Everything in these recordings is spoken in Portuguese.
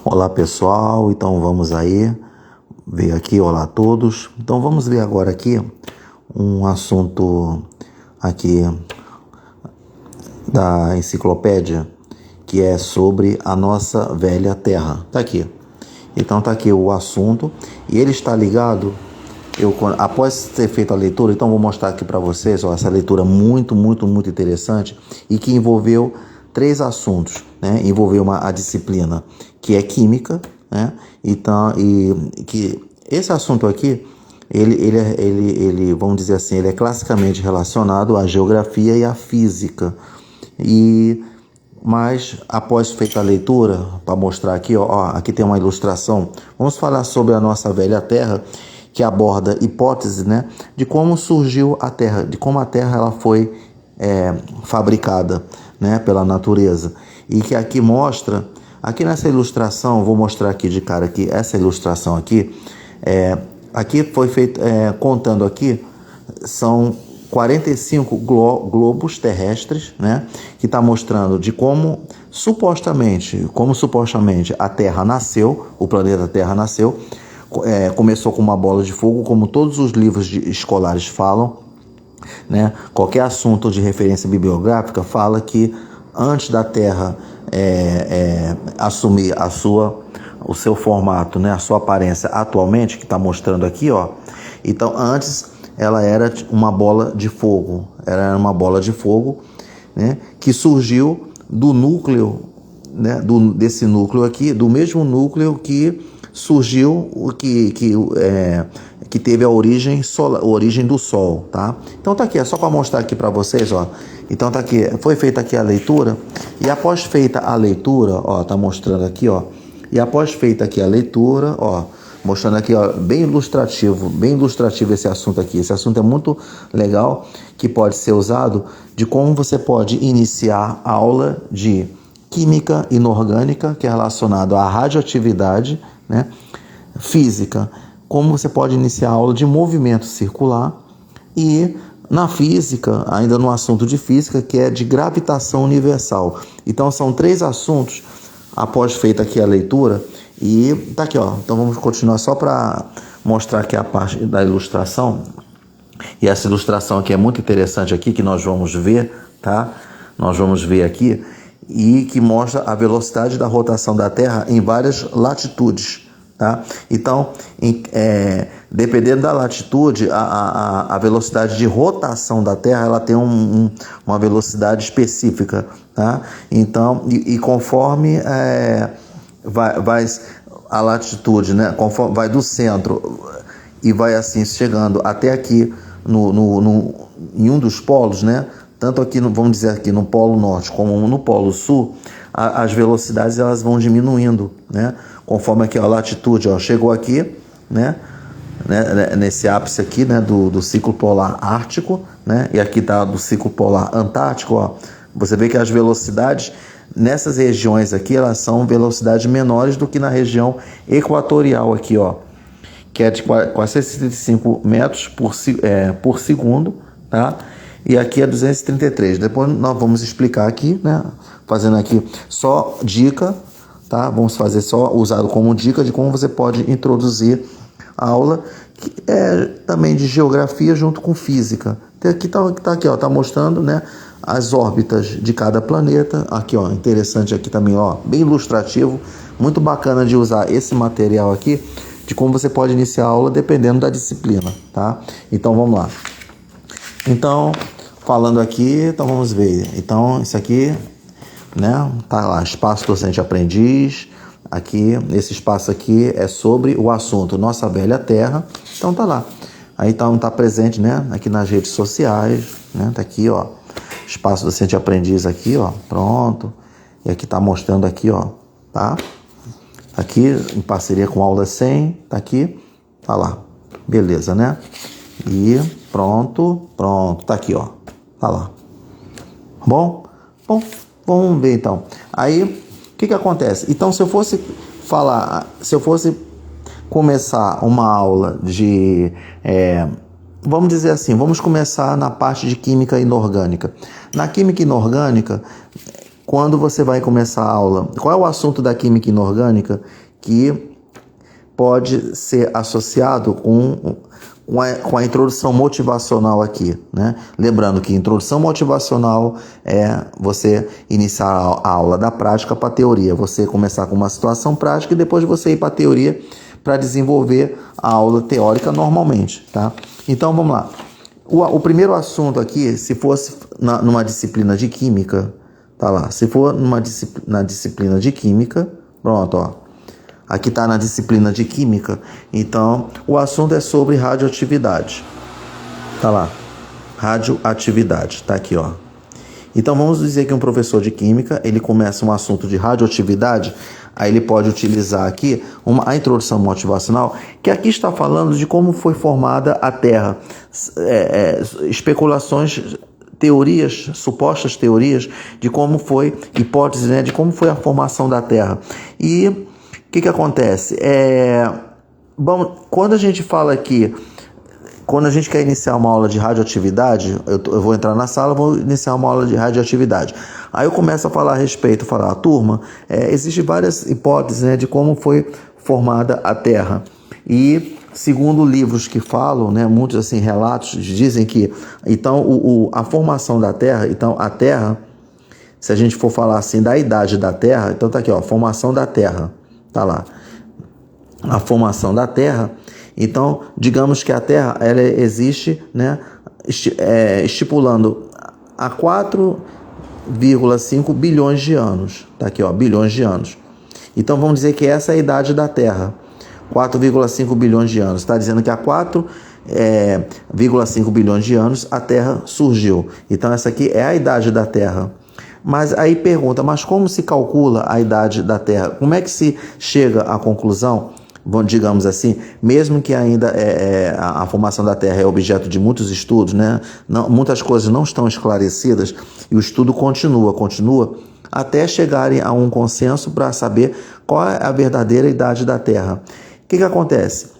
Olá pessoal, então vamos aí ver aqui, olá a todos. Então vamos ver agora aqui um assunto aqui da enciclopédia que é sobre a nossa velha terra. Tá aqui. Então tá aqui o assunto e ele está ligado. Após ter feito a leitura, então vou mostrar aqui para vocês essa leitura muito interessante e que envolveu 3 assuntos, né? Envolveu a disciplina que é química, né? Então, que esse assunto aqui, ele, vamos dizer assim, ele é classicamente relacionado à geografia e à física. Mas após feita a leitura, para mostrar aqui, aqui tem uma ilustração. Vamos falar sobre a nossa velha Terra, que aborda hipóteses, né, de como surgiu a Terra, de como a Terra ela foi fabricada, né, pela natureza. E que aqui mostra, aqui nessa ilustração, vou mostrar aqui de cara aqui, essa ilustração aqui, aqui foi feito, contando aqui, são 45 globos terrestres, né, que está mostrando de como supostamente a Terra nasceu, o planeta Terra nasceu. Começou com uma bola de fogo, como todos os livros escolares falam, né? Qualquer assunto de referência bibliográfica fala que antes da Terra assumir o seu formato, né? A sua aparência atualmente, que está mostrando aqui, então antes ela era uma bola de fogo, né? Que surgiu do núcleo, né? Desse núcleo aqui, do mesmo núcleo que surgiu que teve a origem do Sol, tá? Então tá aqui, é só para mostrar aqui para vocês, Então tá aqui, foi feita aqui a leitura e após feita a leitura, tá mostrando aqui, E após feita aqui a leitura, mostrando aqui, bem ilustrativo esse assunto aqui. Esse assunto é muito legal, que pode ser usado de como você pode iniciar a aula de química inorgânica, que é relacionado à radioatividade, né? Física, como você pode iniciar a aula de movimento circular, e na física, ainda no assunto de física, que é de gravitação universal. Então são 3 assuntos após feita aqui a leitura. E tá aqui, então vamos continuar só para mostrar aqui a parte da ilustração. E essa ilustração aqui é muito interessante aqui, que nós vamos ver, tá? Nós vamos ver aqui, e que mostra a velocidade da rotação da Terra em várias latitudes, tá? Então, dependendo da latitude, a velocidade de rotação da Terra, ela tem uma velocidade específica, tá? Então, e conforme vai a latitude, né? Conforme vai do centro e vai assim chegando até aqui em um dos polos, né? Tanto aqui, vamos dizer aqui no Polo Norte como no Polo Sul, as velocidades elas vão diminuindo, né? Conforme aqui a latitude, chegou aqui, né? Nesse ápice aqui, né? Do ciclo polar ártico, né? E aqui tá do ciclo polar antártico, Você vê que as velocidades nessas regiões aqui, elas são velocidades menores do que na região equatorial aqui, que é de 465 metros por segundo, tá? E aqui é 233. Depois nós vamos explicar aqui, né? Fazendo aqui só dica, tá? Vamos fazer só usado como dica de como você pode introduzir a aula, que é também de geografia junto com física. Aqui tá mostrando, né? As órbitas de cada planeta. Aqui, interessante aqui também, bem ilustrativo, muito bacana de usar esse material aqui, de como você pode iniciar a aula dependendo da disciplina, tá? Então vamos lá. Então, falando aqui, então vamos ver. Então, isso aqui, né? Tá lá, espaço docente aprendiz. Aqui, esse espaço aqui é sobre o assunto Nossa Velha Terra. Então tá lá. Aí então tá presente, né? Aqui nas redes sociais, né? Tá aqui, espaço docente aprendiz aqui, pronto. E aqui tá mostrando aqui, tá? Aqui em parceria com Aula 100, tá aqui, tá lá. Beleza, né? E pronto, tá aqui, tá lá. Bom, vamos ver então. Aí, o que acontece? Então, se eu fosse começar uma aula de, vamos dizer assim, vamos começar na parte de química inorgânica. Na química inorgânica, quando você vai começar a aula, qual é o assunto da química inorgânica que pode ser associado com a introdução motivacional aqui, né? Lembrando que introdução motivacional é você iniciar a aula da prática para a teoria, você começar com uma situação prática e depois você ir para a teoria para desenvolver a aula teórica normalmente, tá? Então vamos lá. O primeiro assunto aqui, se fosse numa disciplina de química, tá lá. Se for na disciplina de química, pronto, ó. Aqui está na disciplina de química, então o assunto é sobre radioatividade. Tá lá, radioatividade, tá aqui, ó. Então vamos dizer que um professor de química, ele começa um assunto de radioatividade, aí ele pode utilizar aqui a introdução motivacional, que aqui está falando de como foi formada a Terra, especulações, teorias, supostas teorias de como foi, hipótese, né, de como foi a formação da Terra. E o que acontece? Bom, quando a gente fala aqui, quando a gente quer iniciar uma aula de radioatividade, eu vou entrar na sala, vou iniciar uma aula de radioatividade. Aí eu começo a falar a respeito, turma, existem várias hipóteses, né, de como foi formada a Terra. E segundo livros que falam, né, muitos assim, relatos dizem que então a formação da Terra, então a Terra, se a gente for falar assim da idade da Terra, então tá aqui, ó, formação da Terra. Tá lá, a formação da Terra. Então, digamos que a Terra ela existe, né, estipulando a 4,5 bilhões de anos. Tá aqui, ó, bilhões de anos. Então, vamos dizer que essa é a idade da Terra, 4,5 bilhões de anos. Está dizendo que há 4,5 bilhões de anos a Terra surgiu. Então, essa aqui é a idade da Terra. Mas aí pergunta, mas como se calcula a idade da Terra? Como é que se chega à conclusão, digamos assim, mesmo que ainda a formação da Terra é objeto de muitos estudos, né? Muitas coisas não estão esclarecidas e o estudo continua até chegarem a um consenso para saber qual é a verdadeira idade da Terra. O que acontece?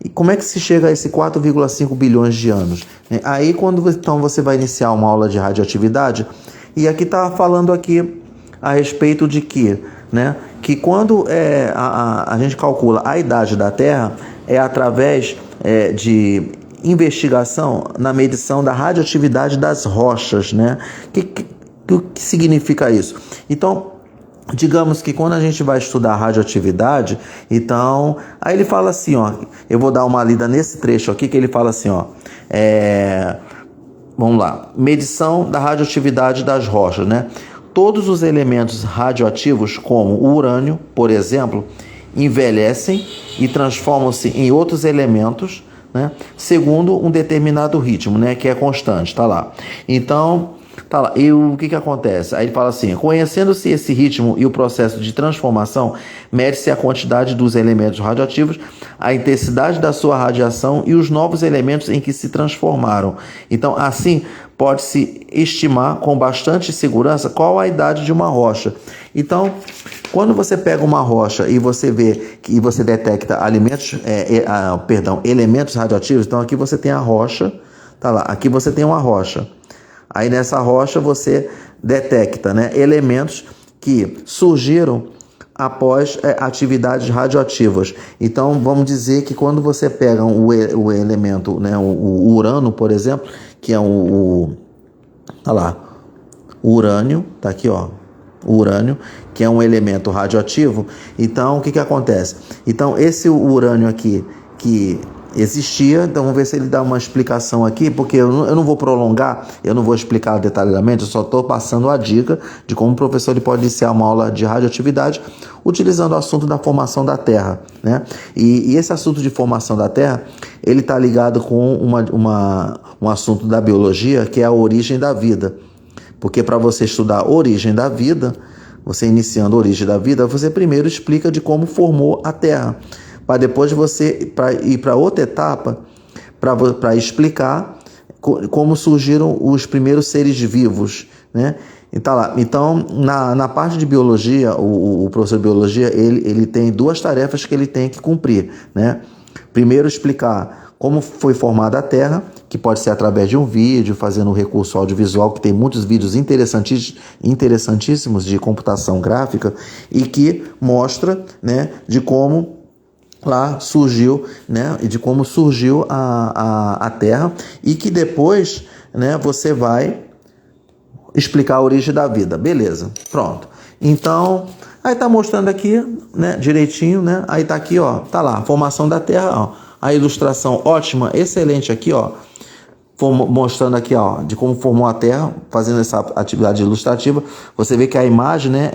E como é que se chega a esse 4,5 bilhões de anos? Aí quando então você vai iniciar uma aula de radioatividade, e aqui está falando aqui a respeito de que, né, que quando a gente calcula a idade da Terra é através de investigação na medição da radioatividade das rochas, né? O que significa isso? Então, digamos que quando a gente vai estudar radioatividade, então, aí ele fala assim, ó, eu vou dar uma lida nesse trecho aqui que ele fala assim, ó, vamos lá, medição da radioatividade das rochas, né? Todos os elementos radioativos, como o urânio, por exemplo, envelhecem e transformam-se em outros elementos, né? Segundo um determinado ritmo, né? Que é constante, tá lá. Então, tá lá. E o que acontece? Aí ele fala assim, conhecendo-se esse ritmo e o processo de transformação, mede-se a quantidade dos elementos radioativos, a intensidade da sua radiação e os novos elementos em que se transformaram. Então, assim, pode-se estimar com bastante segurança qual a idade de uma rocha. Então, quando você pega uma rocha e você vê e você detecta elementos radioativos, então aqui você tem a rocha, tá lá, aqui você tem uma rocha. Aí nessa rocha você detecta, né, elementos que surgiram após atividades radioativas. Então vamos dizer que quando você pega o elemento, né, o urânio, por exemplo, que é tá lá, o urânio, tá aqui, ó, o urânio, que é um elemento radioativo. Então o que acontece? Então esse urânio aqui que existia, então vamos ver se ele dá uma explicação aqui, porque eu não vou prolongar, eu não vou explicar detalhadamente, eu só estou passando a dica de como o professor ele pode iniciar uma aula de radioatividade utilizando o assunto da formação da Terra, né? E esse assunto de formação da Terra, ele está ligado com um assunto da biologia, que é a origem da vida, porque para você estudar a origem da vida, você iniciando a origem da vida, você primeiro explica de como formou a Terra, para depois você ir para outra etapa, para explicar como surgiram os primeiros seres vivos, né? Então, na parte de biologia, o professor de biologia, ele tem duas tarefas que ele tem que cumprir, né? Primeiro, explicar como foi formada a Terra, que pode ser através de um vídeo, fazendo um recurso audiovisual, que tem muitos vídeos interessantíssimos de computação gráfica e que mostra, né, de como lá surgiu, né, de como surgiu a Terra e que depois, né, você vai explicar a origem da vida. Beleza, pronto. Então, aí tá mostrando aqui, né, direitinho, né? Aí tá aqui, ó, tá lá, formação da Terra, ó. A ilustração ótima, excelente aqui, ó. Mostrando aqui, ó, de como formou a Terra, fazendo essa atividade ilustrativa. Você vê que a imagem, né,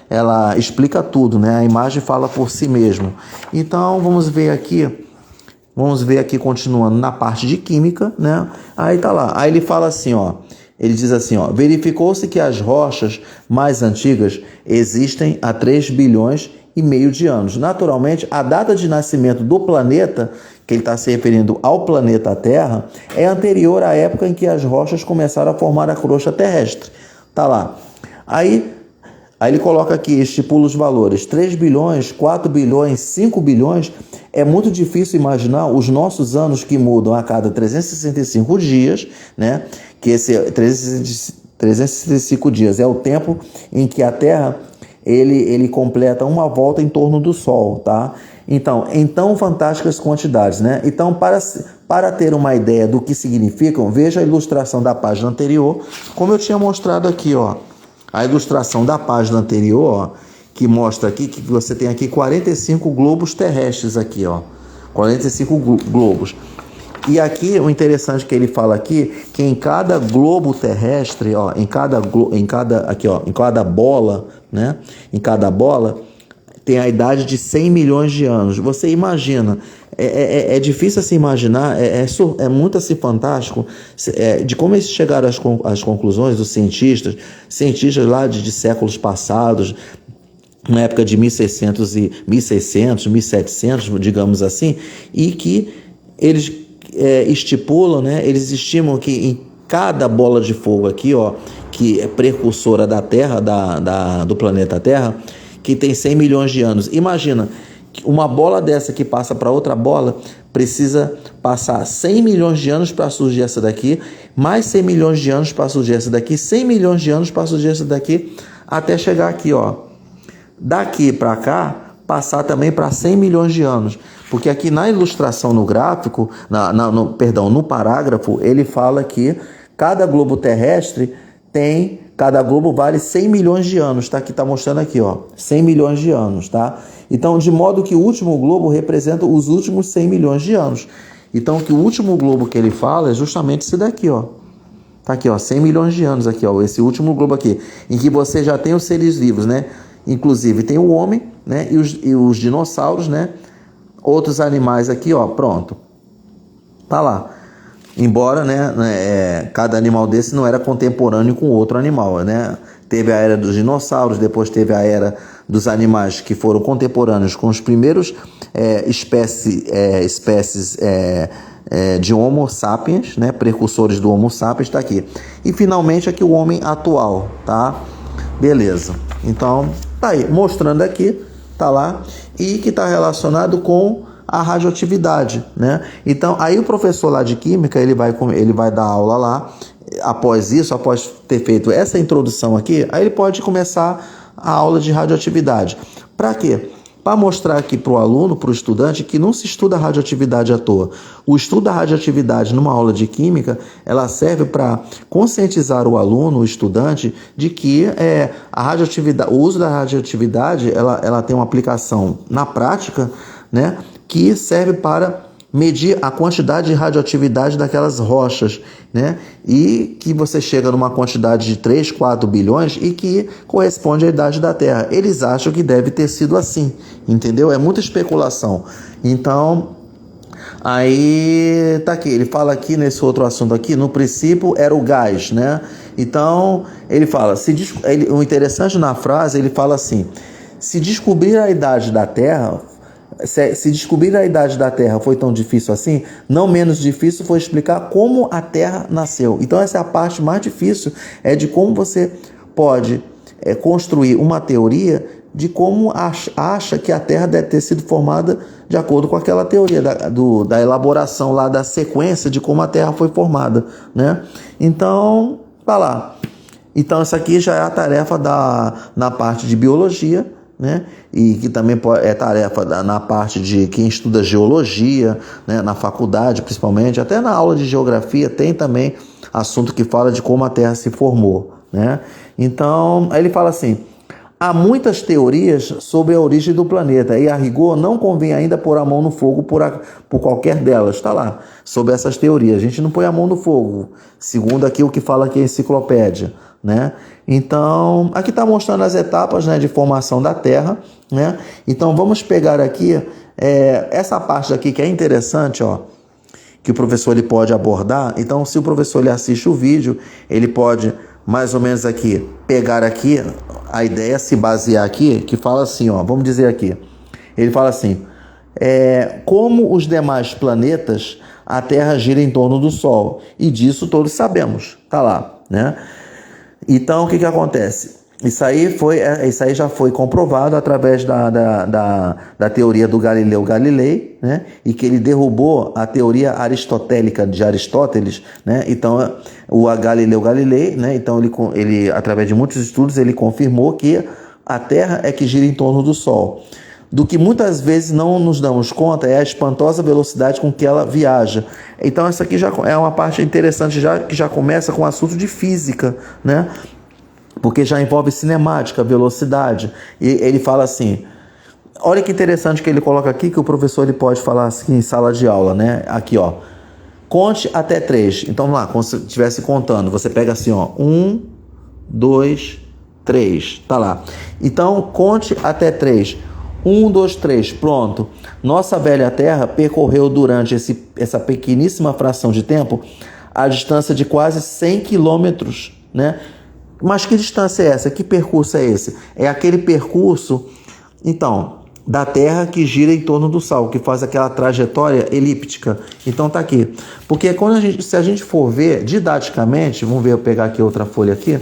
ela explica tudo, né? A imagem fala por si mesmo. Então, vamos ver aqui continuando na parte de química, né? Aí tá lá. Aí ele fala assim, ó. Ele diz assim, ó, verificou-se que as rochas mais antigas existem há 3 bilhões e meio de anos. Naturalmente, a data de nascimento do planeta, que ele está se referindo ao planeta Terra, é anterior à época em que as rochas começaram a formar a crosta terrestre. Tá lá. Aí ele coloca aqui, estipula os valores, 3 bilhões, 4 bilhões, 5 bilhões. É muito difícil imaginar os nossos anos que mudam a cada 365 dias, né? Que esse 365 dias é o tempo em que a Terra ele completa uma volta em torno do Sol, tá? Então, em tão fantásticas quantidades, né? Então, para ter uma ideia do que significam, veja a ilustração da página anterior, como eu tinha mostrado aqui, ó. A ilustração da página anterior, ó, que mostra aqui que você tem aqui 45 globos terrestres aqui, ó. 45 globos. E aqui o interessante que ele fala aqui, que em cada globo terrestre, ó, em cada bola, né? Em cada bola tem a idade de 100 milhões de anos. Você imagina, é difícil assim imaginar, é muito assim fantástico de como eles chegaram às conclusões, os cientistas lá de séculos passados, na época de 1600, 1700, digamos assim, e que eles estipulam, né? Eles estimam que em cada bola de fogo aqui, ó, que é precursora da Terra, do planeta Terra, que tem 100 milhões de anos. Imagina, uma bola dessa que passa para outra bola precisa passar 100 milhões de anos para surgir essa daqui, mais 100 milhões de anos para surgir essa daqui, 100 milhões de anos para surgir essa daqui, até chegar aqui, ó. Daqui para cá, passar também para 100 milhões de anos. Porque aqui na ilustração, no gráfico, no parágrafo, ele fala que cada globo terrestre cada globo vale 100 milhões de anos, tá? Aqui tá mostrando aqui, ó, 100 milhões de anos, tá? Então, de modo que o último globo representa os últimos 100 milhões de anos. Então, que o último globo que ele fala é justamente esse daqui, ó. Tá aqui, ó, 100 milhões de anos aqui, ó, esse último globo aqui, em que você já tem os seres vivos, né? Inclusive tem o homem, né? E os dinossauros, né? Outros animais aqui, ó, pronto. Tá lá. Embora, né, cada animal desse não era contemporâneo com outro animal, né? Teve a era dos dinossauros, depois teve a era dos animais que foram contemporâneos com os primeiros espécies de Homo sapiens, né? Precursores do Homo sapiens, tá aqui. E finalmente aqui o homem atual, tá? Beleza. Então, tá aí, mostrando aqui, tá lá, e que tá relacionado com a radioatividade, né? Então, aí o professor lá de química, ele vai dar aula lá, após ter feito essa introdução aqui, aí ele pode começar a aula de radioatividade. Para quê? Para mostrar aqui para o aluno, para o estudante, que não se estuda radioatividade à toa. O estudo da radioatividade numa aula de química, ela serve para conscientizar o aluno, o estudante, de que o uso da radioatividade, ela tem uma aplicação na prática, né, que serve para medir a quantidade de radioatividade daquelas rochas, né? E que você chega numa quantidade de 3, 4 bilhões e que corresponde à idade da Terra. Eles acham que deve ter sido assim, entendeu? É muita especulação. Então, aí tá aqui, ele fala aqui nesse outro assunto aqui, no princípio era o gás, né? Então, ele fala, o interessante na frase, ele fala assim, se descobrir a idade da Terra... Se descobrir a idade da Terra foi tão difícil assim, não menos difícil foi explicar como a Terra nasceu. Então essa é a parte mais difícil, de como você pode construir uma teoria de como acha que a Terra deve ter sido formada de acordo com aquela teoria da elaboração lá da sequência de como a Terra foi formada, né? Então, tá lá. Então, essa aqui já é a tarefa na parte de biologia, né? E que também é tarefa na parte de quem estuda geologia, né? Na faculdade, principalmente, até na aula de geografia tem também assunto que fala de como a Terra se formou, né? Então, aí ele fala assim: há muitas teorias sobre a origem do planeta e, a rigor, não convém ainda pôr a mão no fogo por qualquer delas. Está lá, sobre essas teorias. A gente não põe a mão no fogo, segundo aqui o que fala aqui a enciclopédia, né? Então, aqui está mostrando as etapas, né, de formação da Terra, né? Então, vamos pegar aqui essa parte aqui que é interessante, ó, que o professor ele pode abordar. Então, se o professor ele assiste o vídeo, ele pode mais ou menos aqui pegar aqui a ideia, se basear aqui, que fala assim, ó, vamos dizer aqui, ele fala assim: como os demais planetas, a Terra gira em torno do Sol, e disso todos sabemos, tá lá, né? Então, o que acontece? Isso aí já foi comprovado através da teoria do Galileu Galilei, né? E que ele derrubou a teoria aristotélica de Aristóteles, né? Então, o Galileu Galilei, né? Então, ele, através de muitos estudos, ele confirmou que a Terra é que gira em torno do Sol. Do que muitas vezes não nos damos conta é a espantosa velocidade com que ela viaja. Então, essa aqui já é uma parte interessante, que já começa com o assunto de física, né? Porque já envolve cinemática, velocidade. E ele fala assim, olha que interessante que ele coloca aqui, que o professor ele pode falar assim em sala de aula, né? Aqui, ó, conte até 3. Então, vamos lá, como se estivesse contando, você pega assim, ó, 1, 2, 3, tá lá. Então, conte até 3. 1, 2, 3, pronto. Nossa velha Terra percorreu durante essa pequeníssima fração de tempo a distância de quase 100 quilômetros, né? Mas que distância é essa? Que percurso é esse? É aquele percurso, então, da Terra que gira em torno do Sol, que faz aquela trajetória elíptica. Então tá aqui. Porque se a gente for ver didaticamente, vamos ver, eu pegar aqui outra folha aqui,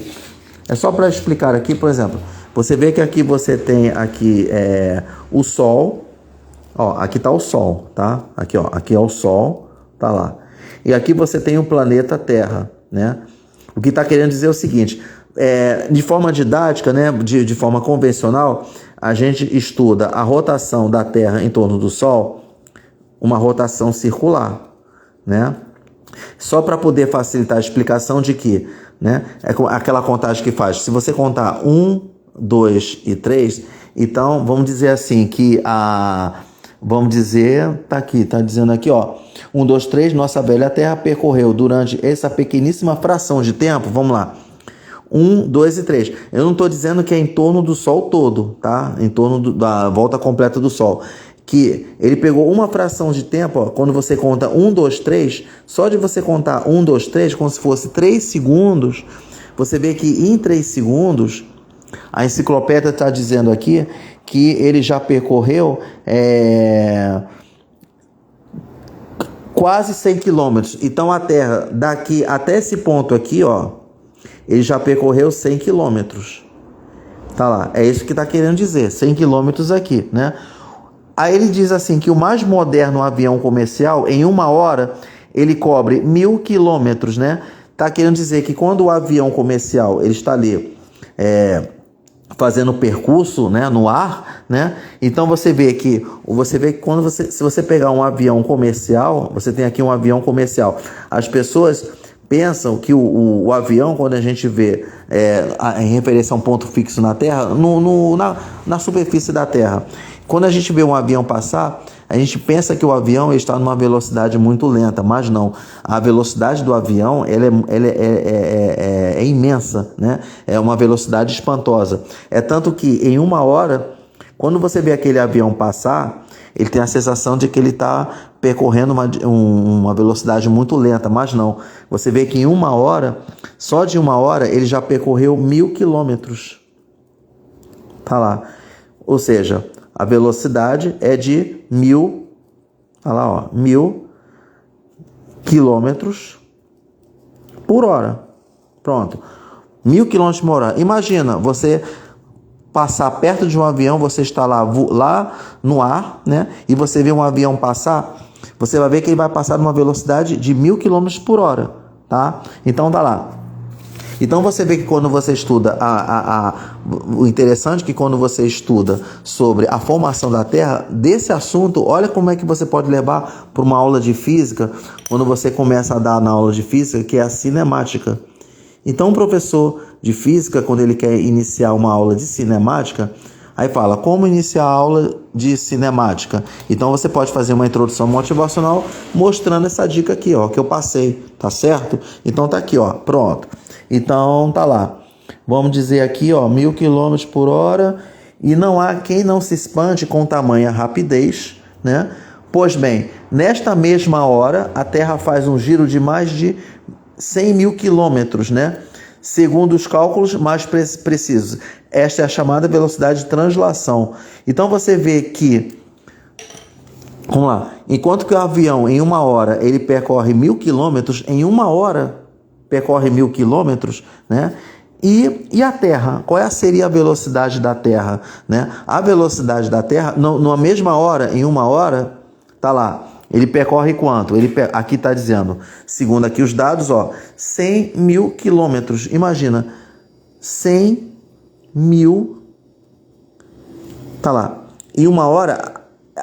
é só para explicar aqui, por exemplo, você vê que aqui você tem aqui o Sol, ó, aqui tá o Sol, tá? Aqui, ó, aqui é o Sol, tá lá. E aqui você tem o planeta Terra, né? O que está querendo dizer é o seguinte: de forma didática, né, de forma convencional, a gente estuda a rotação da Terra em torno do Sol, uma rotação circular, né? Só para poder facilitar a explicação de que, né, é aquela contagem que faz. Se você contar 1, 2 e 3, então vamos dizer assim que vamos dizer, tá aqui, tá dizendo aqui, ó, 1, 2, 3, nossa velha Terra percorreu durante essa pequeníssima fração de tempo, vamos lá, 1, 2 e 3. Eu não estou dizendo que é em torno do Sol todo, tá? Em torno da volta completa do Sol. Que ele pegou uma fração de tempo, ó, quando você conta 1, 2, 3, só de você contar 1, 2, 3, como se fosse 3 segundos, você vê que em 3 segundos, a enciclopédia está dizendo aqui que ele já percorreu quase 100 quilômetros. Então, a Terra, daqui até esse ponto aqui, ó, ele já percorreu 100 quilômetros. Tá lá, é isso que está querendo dizer, 100 quilômetros aqui, né? Aí ele diz assim que o mais moderno avião comercial, em 1 hora, ele cobre 1000 quilômetros, né? Tá querendo dizer que quando o avião comercial ele está ali fazendo percurso, né, no ar, né? Então você vê que quando se você pegar um avião comercial, você tem aqui um avião comercial. As pessoas pensam que o avião, quando a gente vê em referência a um ponto fixo na Terra, na superfície da Terra, quando a gente vê um avião passar, a gente pensa que o avião está numa velocidade muito lenta, mas não. A velocidade do avião ela é imensa, né? É uma velocidade espantosa. É tanto que em 1 hora, quando você vê aquele avião passar, ele tem a sensação de que ele está percorrendo uma velocidade muito lenta, mas não. Você vê que em 1 hora, só de 1 hora, ele já percorreu 1000 quilômetros. Tá lá. Ou seja, a velocidade é de 1000, olha lá, ó, 1000 quilômetros por hora. Pronto. 1000 quilômetros por hora. Imagina, você passar perto de um avião, você está lá no ar, né? E você vê um avião passar, você vai ver que ele vai passar numa velocidade de 1.000 km por hora, tá? Então tá lá. Então você vê que quando você estuda o interessante é que quando você estuda sobre a formação da Terra, desse assunto, olha como é que você pode levar para uma aula de física, quando você começa a dar na aula de física, que é a cinemática. Então o professor de física, quando ele quer iniciar uma aula de cinemática, aí fala, como iniciar a aula de cinemática? Então você pode fazer uma introdução motivacional mostrando essa dica aqui, ó, que eu passei, tá certo? Então tá aqui, ó, pronto. Então tá lá. Vamos dizer aqui, ó, 1.000 km por hora, e não há quem não se espante com tamanha rapidez, né? Pois bem, nesta mesma hora, a Terra faz um giro de mais de 100.000 quilômetros, né? Segundo os cálculos mais precisos. Esta é a chamada velocidade de translação. Então você vê que, vamos lá, enquanto que o avião em uma hora ele percorre 1.000 quilômetros, em uma hora percorre 1.000 quilômetros, né? E a Terra? Qual seria a velocidade da Terra, né? A velocidade da Terra, numa mesma hora, em uma hora, tá lá. Ele percorre quanto? Aqui está dizendo, segundo aqui os dados, ó, 100.000 quilômetros. Imagina, 100.000, tá lá. Em uma hora,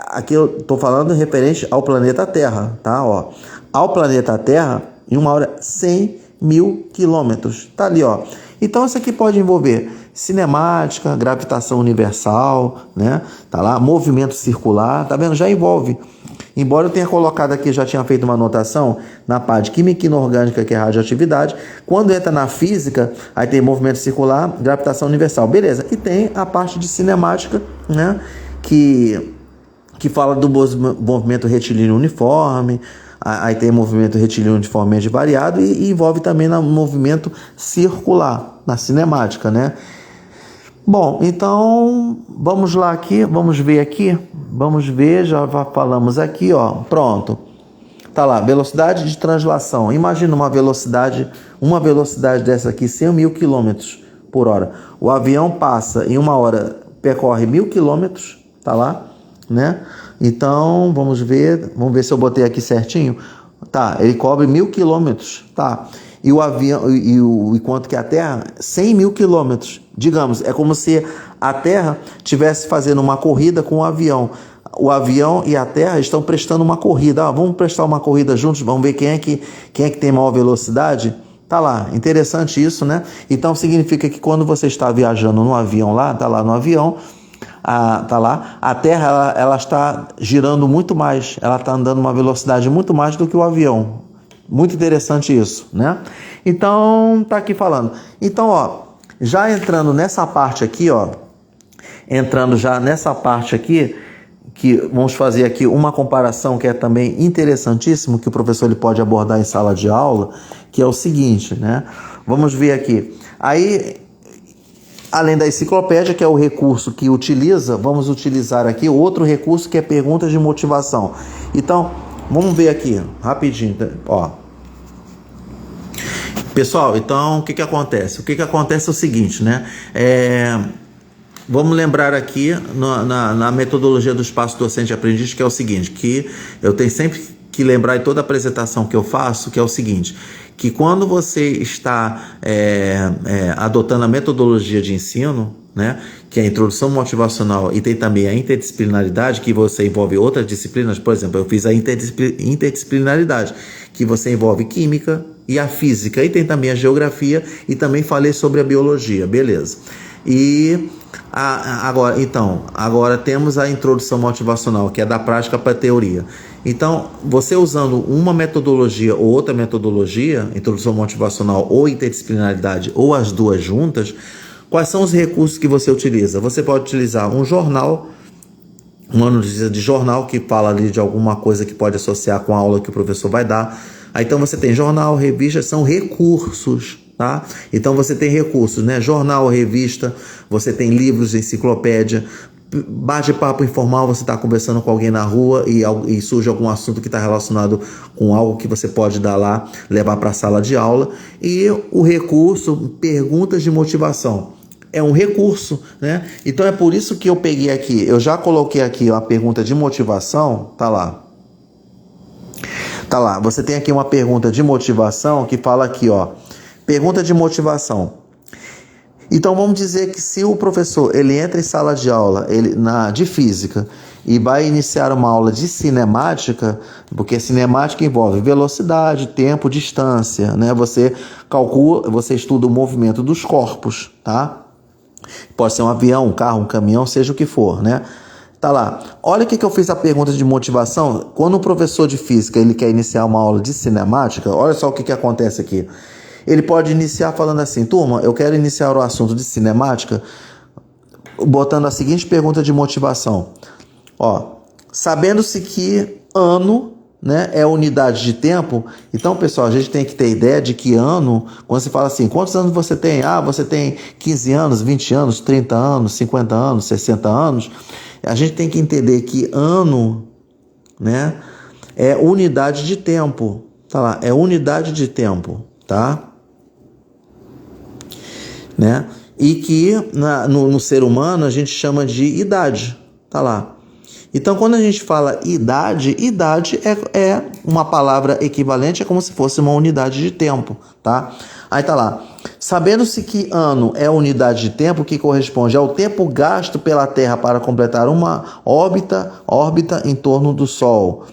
aqui eu estou falando referente ao planeta Terra, tá? Ó, ao planeta Terra, em uma hora, 100.000 quilômetros. Tá ali, ó. Então, isso aqui pode envolver cinemática, gravitação universal, né? Tá lá, movimento circular, tá vendo? Já envolve. Embora eu tenha colocado aqui, já tinha feito uma anotação na parte de química inorgânica, que é radioatividade. Quando entra na física, aí tem movimento circular, gravitação universal. Beleza. E tem a parte de cinemática, né? Que fala do movimento retilíneo uniforme. Aí tem movimento retilíneo uniformemente variado e envolve também no movimento circular, na cinemática, né? Bom, então vamos lá aqui, vamos ver aqui, já falamos aqui, ó, pronto. Tá lá, velocidade de translação. Imagina uma velocidade dessa aqui, 100.000 km por hora. O avião passa em uma hora, percorre 1.000 km, tá lá, né? Então, vamos ver se eu botei aqui certinho. Tá, ele cobre 1.000 km, tá? E o avião, enquanto que a Terra, 100.000 km. Digamos, é como se a Terra estivesse fazendo uma corrida com o avião. O avião e a Terra estão prestando uma corrida. Vamos prestar uma corrida juntos, vamos ver quem é que tem maior velocidade. Tá lá, interessante isso, né? Então significa que quando você está viajando no avião lá, tá lá no avião, tá lá, a Terra ela está girando muito mais, ela está andando uma velocidade muito mais do que o avião. Muito interessante isso, né? Então, tá aqui falando. Então, ó, já entrando nessa parte aqui, ó, que vamos fazer aqui uma comparação que é também interessantíssimo, que o professor ele pode abordar em sala de aula, que é o seguinte, né? Vamos ver aqui. Aí, além da enciclopédia, que é o recurso que utiliza, vamos utilizar aqui outro recurso que é perguntas de motivação. Então, vamos ver aqui, rapidinho, ó. Pessoal, então, o que acontece? O que acontece é o seguinte, né? Vamos lembrar aqui na metodologia do espaço docente aprendiz, que é o seguinte, que eu tenho sempre que lembrar em toda apresentação que eu faço, que é o seguinte, que quando você está adotando a metodologia de ensino, né, que é a introdução motivacional, e tem também a interdisciplinaridade, que você envolve outras disciplinas. Por exemplo, eu fiz a interdisciplinaridade, que você envolve química e a física, e tem também a geografia, e também falei sobre a biologia, beleza. E agora temos a introdução motivacional, que é da prática para a teoria. Então, você usando uma metodologia ou outra metodologia, introdução motivacional ou interdisciplinaridade, ou as duas juntas, quais são os recursos que você utiliza? Você pode utilizar um jornal, uma notícia de jornal que fala ali de alguma coisa que pode associar com a aula que o professor vai dar. Aí, então você tem jornal, revista, são recursos, tá? Então você tem recursos, né? Jornal, revista, você tem livros, enciclopédia, bate-papo informal, você está conversando com alguém na rua e surge algum assunto que está relacionado com algo que você pode dar lá, levar para a sala de aula. E o recurso, perguntas de motivação. é um recurso, né? Então é por isso que eu peguei aqui, eu já coloquei aqui a pergunta de motivação, tá lá. Tá lá, você tem aqui uma pergunta de motivação que fala aqui, ó, pergunta de motivação. Então vamos dizer que se o professor ele entra em sala de aula de física e vai iniciar uma aula de cinemática, porque cinemática envolve velocidade, tempo, distância, né? Você calcula, você estuda o movimento dos corpos, tá? Pode ser um avião, um carro, um caminhão, seja o que for, né? Tá lá. Olha o que eu fiz a pergunta de motivação. Quando o professor de física ele quer iniciar uma aula de cinemática, olha só o que acontece aqui. Ele pode iniciar falando assim: turma, eu quero iniciar o assunto de cinemática botando a seguinte pergunta de motivação. Ó, sabendo-se que ano, né, é unidade de tempo, então, pessoal, a gente tem que ter ideia de que ano, quando você fala assim, quantos anos você tem? Ah, você tem 15 anos, 20 anos, 30 anos, 50 anos, 60 anos. A gente tem que entender que ano, né, é unidade de tempo. Tá lá, é unidade de tempo, tá? Né? E que no ser humano a gente chama de idade, tá lá. Então, quando a gente fala idade é uma palavra equivalente, é como se fosse uma unidade de tempo, tá? Aí tá lá. Sabendo-se que ano é unidade de tempo, que corresponde ao tempo gasto pela Terra para completar uma órbita em torno do Sol.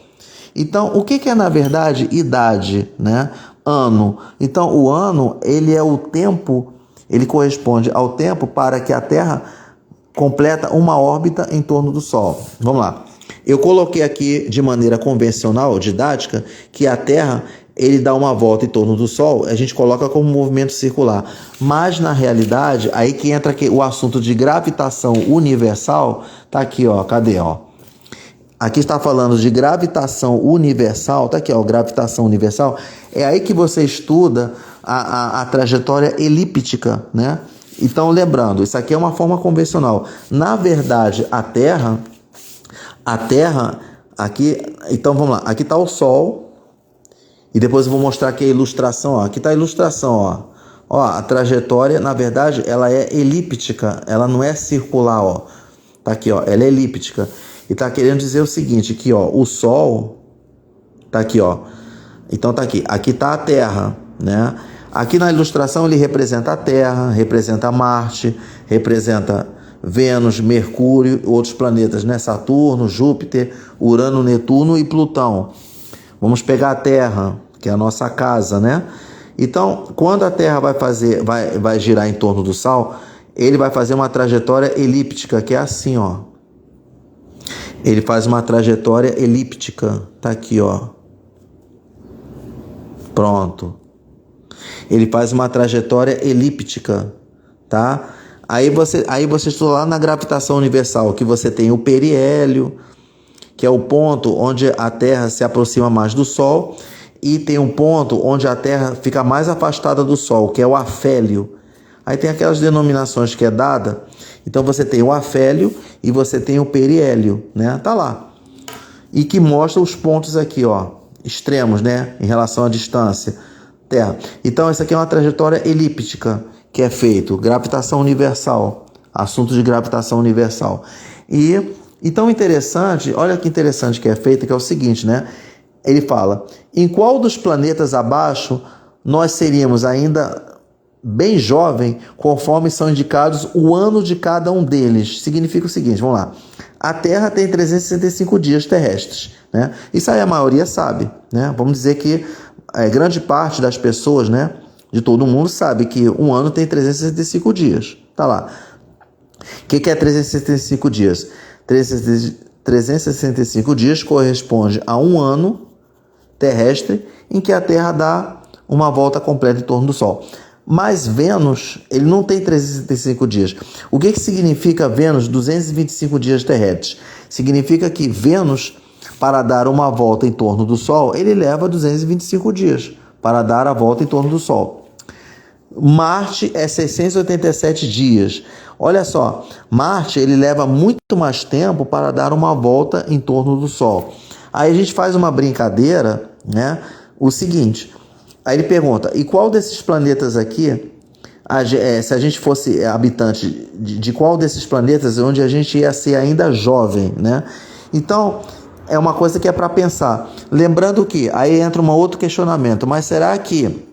Então, o que é, na verdade, idade, né? Ano. Então, o ano, ele é o tempo, ele corresponde ao tempo para que a Terra completa uma órbita em torno do Sol. Vamos lá. Eu coloquei aqui de maneira convencional, didática, que a Terra ele dá uma volta em torno do Sol, a gente coloca como movimento circular. Mas na realidade, aí que entra aqui o assunto de gravitação universal, tá aqui, ó, cadê, ó? Aqui está falando de gravitação universal, tá aqui, ó, gravitação universal. É aí que você estuda a trajetória elíptica, né? Então, lembrando, isso aqui é uma forma convencional. Na verdade, a Terra, aqui, então vamos lá, aqui está o Sol, e depois eu vou mostrar aqui a ilustração, ó. Aqui está a ilustração, ó. Ó, a trajetória, na verdade, ela é elíptica, ela não é circular, ó. Tá aqui, ó, ela é elíptica. E tá querendo dizer o seguinte, aqui, ó, o Sol, tá aqui, ó. Então tá aqui tá a Terra, né? Aqui na ilustração ele representa a Terra, representa Marte, representa Vênus, Mercúrio, outros planetas, né? Saturno, Júpiter, Urano, Netuno e Plutão. Vamos pegar a Terra, que é a nossa casa, né? Então, quando a Terra vai girar em torno do Sol, ele vai fazer uma trajetória elíptica, que é assim, ó. Ele faz uma trajetória elíptica, tá aqui, ó. Pronto. Ele faz uma trajetória elíptica, tá? Aí você estuda lá na gravitação universal, que você tem o periélio, que é o ponto onde a Terra se aproxima mais do Sol, e tem um ponto onde a Terra fica mais afastada do Sol, que é o afélio. Aí tem aquelas denominações que é dada. Então você tem o afélio e você tem o periélio, né? Tá lá. E que mostra os pontos aqui, ó, extremos, né, em relação à distância Terra. Então essa aqui é uma trajetória elíptica que é feito, gravitação universal, assunto de gravitação universal. E tão interessante, olha que interessante que é feito, que é o seguinte, né? Ele fala: em qual dos planetas abaixo nós seríamos ainda bem jovem, conforme são indicados o ano de cada um deles. Significa o seguinte, vamos lá. A Terra tem 365 dias terrestres, né? Isso aí a maioria sabe, né? Vamos dizer que grande parte das pessoas, né, de todo mundo sabe que um ano tem 365 dias. Tá lá. O que é 365 dias? 365 dias corresponde a um ano terrestre em que a Terra dá uma volta completa em torno do Sol. Mas Vênus, ele não tem 365 dias. O que significa Vênus 225 dias terrestres? Significa que Vênus, para dar uma volta em torno do Sol, ele leva 225 dias para dar a volta em torno do Sol. Marte é 687 dias. Olha só, Marte ele leva muito mais tempo para dar uma volta em torno do Sol. Aí a gente faz uma brincadeira, né? O seguinte, aí ele pergunta: e qual desses planetas aqui se a gente fosse habitante de qual desses planetas onde a gente ia ser ainda jovem, né? Então, é uma coisa que é para pensar. Lembrando que, aí entra um outro questionamento, mas será que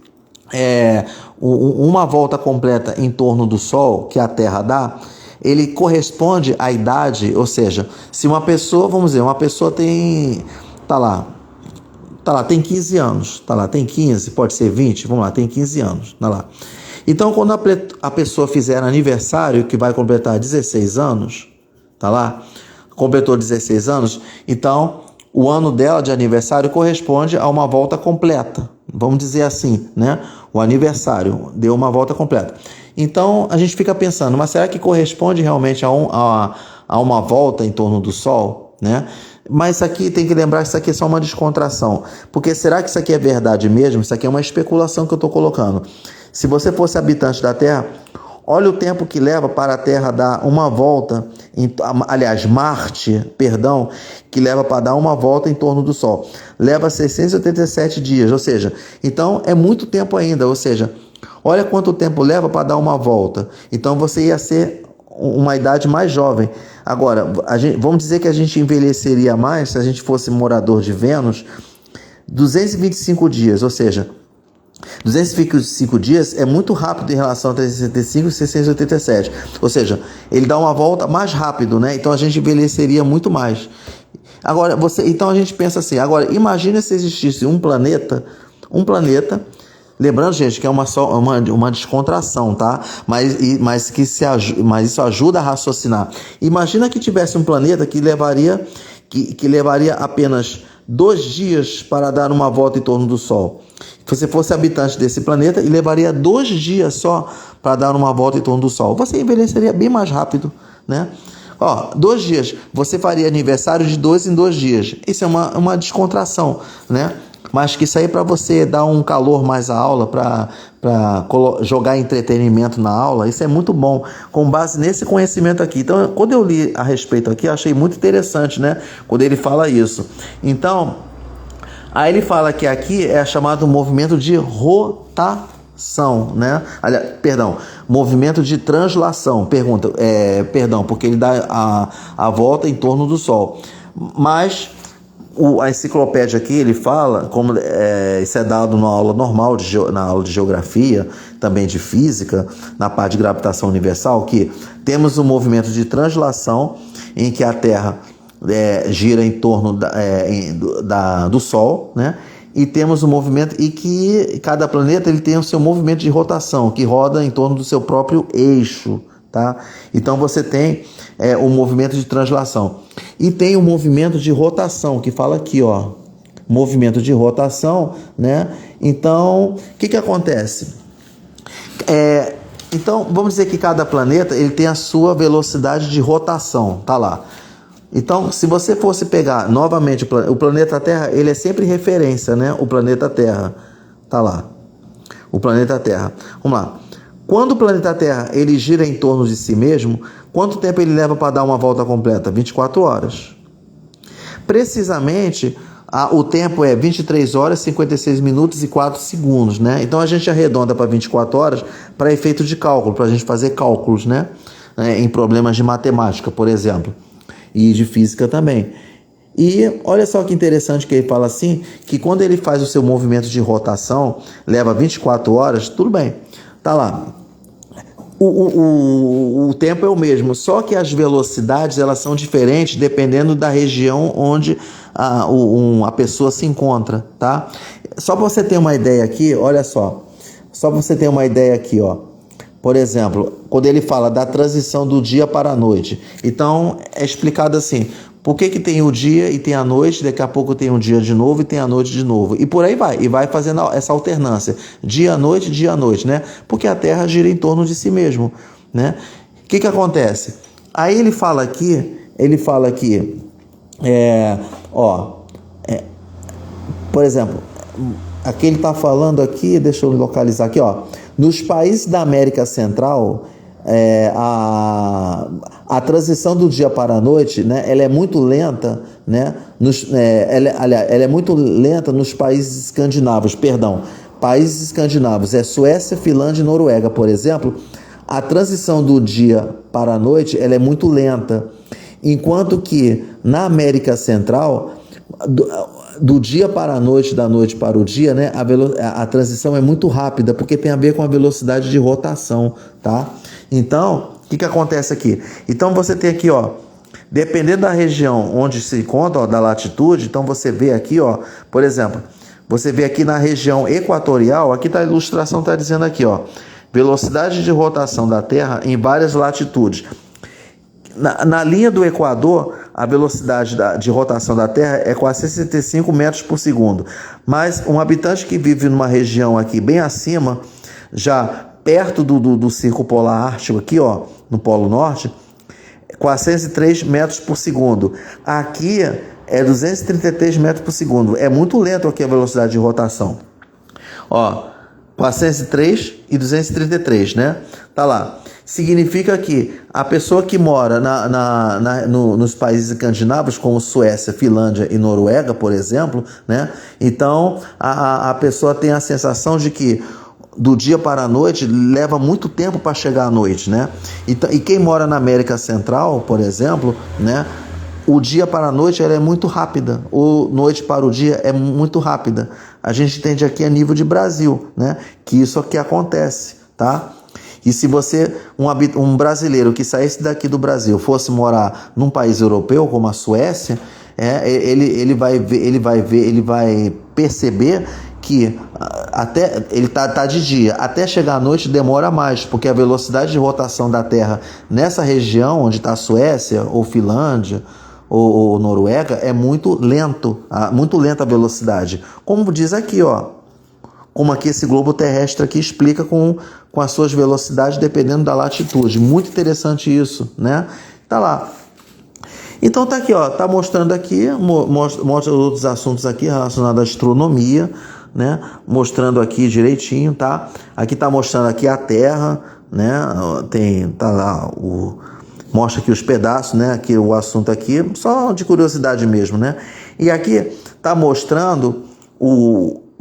uma volta completa em torno do Sol, que a Terra dá, ele corresponde à idade? Ou seja, se uma pessoa, vamos dizer, uma pessoa tem, tem 15 anos, tem 15, pode ser 20, vamos lá, tem 15 anos, Então, quando a pessoa fizer aniversário, que vai completar 16 anos, completou 16 anos, então o ano dela de aniversário corresponde a uma volta completa. Vamos dizer assim, né? O aniversário deu uma volta completa. Então, a gente fica pensando, mas será que corresponde realmente a uma volta em torno do Sol, né? Mas isso aqui, tem que lembrar que isso aqui é só uma descontração. Porque será que isso aqui é verdade mesmo? Isso aqui é uma especulação que eu estou colocando. Se você fosse habitante da Terra, olha o tempo que leva para a Terra dar uma volta, Marte, que leva para dar uma volta em torno do Sol. Leva 687 dias, ou seja, então é muito tempo ainda, ou seja, olha quanto tempo leva para dar uma volta. Então você ia ser uma idade mais jovem. Agora, vamos dizer que a gente envelheceria mais se a gente fosse morador de Vênus, 225 dias, ou seja, 225 dias é muito rápido em relação a 365 e 687. Ou seja, ele dá uma volta mais rápido, né? Então a gente envelheceria muito mais. Agora, então a gente pensa assim, agora imagina se existisse um planeta, lembrando, gente, que é uma descontração, tá? Mas isso ajuda a raciocinar. Imagina que tivesse um planeta que levaria apenas 2 dias para dar uma volta em torno do Sol. Se você fosse habitante desse planeta, e levaria 2 dias só para dar uma volta em torno do Sol, você envelheceria bem mais rápido, né? 2 dias, você faria aniversário de 2 em 2 dias. Isso é uma descontração, né? Mas que isso aí para você dar um calor mais à aula, para jogar entretenimento na aula, isso é muito bom, com base nesse conhecimento aqui. Então, quando eu li a respeito aqui, eu achei muito interessante, né? Quando ele fala isso. Então, aí ele fala que aqui é chamado movimento de rotação, né? Movimento de translação, porque ele dá a volta em torno do Sol. Mas a enciclopédia aqui, ele fala, como isso é dado na aula normal, na aula de geografia, também de física, na parte de gravitação universal, que temos um movimento de translação em que a Terra gira em torno do Sol, né? E temos um movimento, e que cada planeta ele tem o seu movimento de rotação, que roda em torno do seu próprio eixo, tá? Então você tem o movimento de translação. E tem o movimento de rotação, que fala aqui, ó. Movimento de rotação, né? Então, o que acontece? Então, vamos dizer que cada planeta ele tem a sua velocidade de rotação, tá lá. Então, se você fosse pegar novamente o planeta Terra, ele é sempre referência, né? O planeta Terra, tá lá. O planeta Terra. Vamos lá. Quando o planeta Terra ele gira em torno de si mesmo, quanto tempo ele leva para dar uma volta completa? 24 horas. Precisamente, o tempo é 23 horas, 56 minutos e 4 segundos, né? Então a gente arredonda para 24 horas para efeito de cálculo, para a gente fazer cálculos, né? Em problemas de matemática, por exemplo, e de física também. E olha só que interessante que ele fala assim, que quando ele faz o seu movimento de rotação, leva 24 horas, tudo bem, tá lá. O tempo é o mesmo, só que as velocidades elas são diferentes dependendo da região onde a pessoa se encontra, tá? Só para você ter uma ideia aqui, olha só. Só para você ter uma ideia aqui, ó. Por exemplo, quando ele fala da transição do dia para a noite. Então, é explicado assim, por que tem o dia e tem a noite, daqui a pouco tem um dia de novo e tem a noite de novo. E por aí vai, e vai fazendo essa alternância, dia, noite, né? Porque a Terra gira em torno de si mesmo, né? O que acontece? Aí ele fala aqui, por exemplo, aqui ele está falando aqui, deixa eu localizar aqui, ó. Nos países da América Central, a transição do dia para a noite, né, ela é muito lenta, né, ela é muito lenta nos países escandinavos, países escandinavos, Suécia, Finlândia e Noruega, por exemplo, a transição do dia para a noite ela é muito lenta, enquanto que na América Central, do dia para a noite, da noite para o dia, né, a transição é muito rápida, porque tem a ver com a velocidade de rotação, tá? Então, o que acontece aqui? Então, você tem aqui, ó, dependendo da região onde se encontra, ó, da latitude, então você vê aqui, ó, por exemplo, você vê aqui na região equatorial, aqui tá a ilustração, está dizendo aqui, ó, velocidade de rotação da Terra em várias latitudes. Na linha do Equador, a velocidade de rotação da Terra é quase 65 metros por segundo. Mas um habitante que vive numa região aqui bem acima, já perto do Círculo Polar Ártico, aqui, ó, no Polo Norte, 403 metros por segundo. Aqui é 233 metros por segundo. É muito lento aqui a velocidade de rotação. Ó, 403 e 233, né? Tá lá. Significa que a pessoa que mora nos países escandinavos, como Suécia, Finlândia e Noruega, por exemplo, né? Então, a pessoa tem a sensação de que do dia para a noite leva muito tempo para chegar à noite, né? E quem mora na América Central, por exemplo, né? O dia para a noite ela é muito rápida, ou noite para o dia é muito rápida. A gente entende aqui a nível de Brasil, né? Que isso aqui acontece, tá? E se você, um brasileiro que saísse daqui do Brasil, fosse morar num país europeu como a Suécia, ele vai perceber que até ele tá de dia, até chegar à noite demora mais, porque a velocidade de rotação da Terra nessa região onde está a Suécia ou Finlândia ou Noruega é muito lenta a velocidade. Como diz aqui, ó, como aqui esse globo terrestre aqui explica com as suas velocidades dependendo da latitude. Muito interessante isso, né? Tá lá. Então tá aqui, ó, tá mostrando aqui, mostra outros assuntos aqui relacionados à astronomia, né? Mostrando aqui direitinho, tá? Aqui tá mostrando aqui a Terra, né? Tá lá mostra aqui os pedaços, né? Aqui o assunto aqui, só de curiosidade mesmo, né? E aqui tá mostrando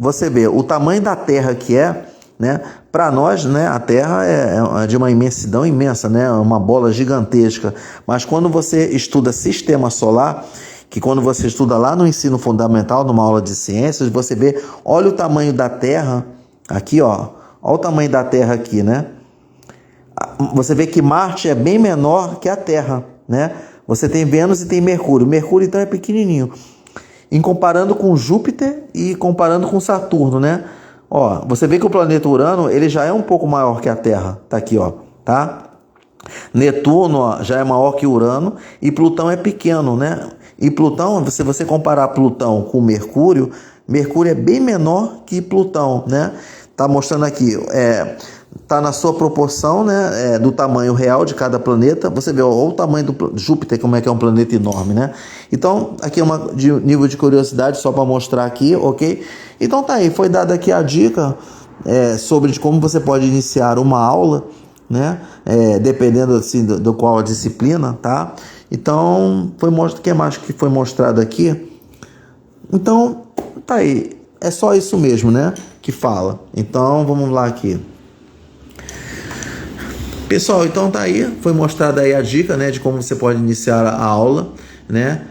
você vê o tamanho da Terra que é, né? Para nós, né, a Terra é de uma imensidão imensa, né? É uma bola gigantesca. Mas quando você estuda sistema solar, que quando você estuda lá no ensino fundamental, numa aula de ciências, você vê, olha o tamanho da Terra aqui, ó. Olha o tamanho da Terra aqui, né? Você vê que Marte é bem menor que a Terra, né? Você tem Vênus e tem Mercúrio. Mercúrio, então, é pequenininho. Em comparando com Júpiter e comparando com Saturno, né? Ó, você vê que o planeta Urano, ele já é um pouco maior que a Terra. Tá aqui, ó, tá? Netuno, ó, já é maior que Urano e Plutão é pequeno, né? E Plutão, se você comparar Plutão com Mercúrio, Mercúrio é bem menor que Plutão, né? Tá mostrando aqui, tá na sua proporção, né, do tamanho real de cada planeta. Você vê, ó, o tamanho do Júpiter, como é que é um planeta enorme, né? Então, aqui é nível de curiosidade, só para mostrar aqui, ok? Então tá aí, foi dada aqui a dica sobre como você pode iniciar uma aula, né? Dependendo assim do qual a disciplina, tá? Então, o que mais que foi mostrado aqui? Então, tá aí, é só isso mesmo, né, que fala. Então, vamos lá aqui. Pessoal, então tá aí, foi mostrada aí a dica, né, de como você pode iniciar a aula, né,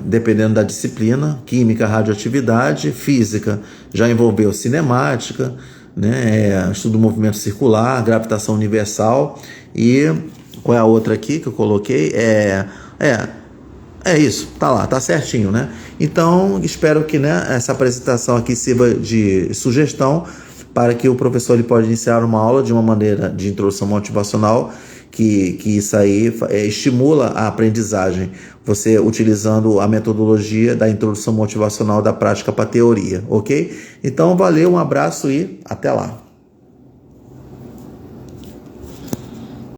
dependendo da disciplina. Química, radioatividade, física, já envolveu cinemática, né, estudo do movimento circular, gravitação universal e qual é a outra aqui que eu coloquei? É isso, tá lá, tá certinho, né? Então, espero que, né, essa apresentação aqui sirva de sugestão para que o professor ele pode iniciar uma aula de uma maneira de introdução motivacional, que isso aí estimula a aprendizagem, você utilizando a metodologia da introdução motivacional da prática para a teoria, ok? Então, valeu, um abraço e até lá.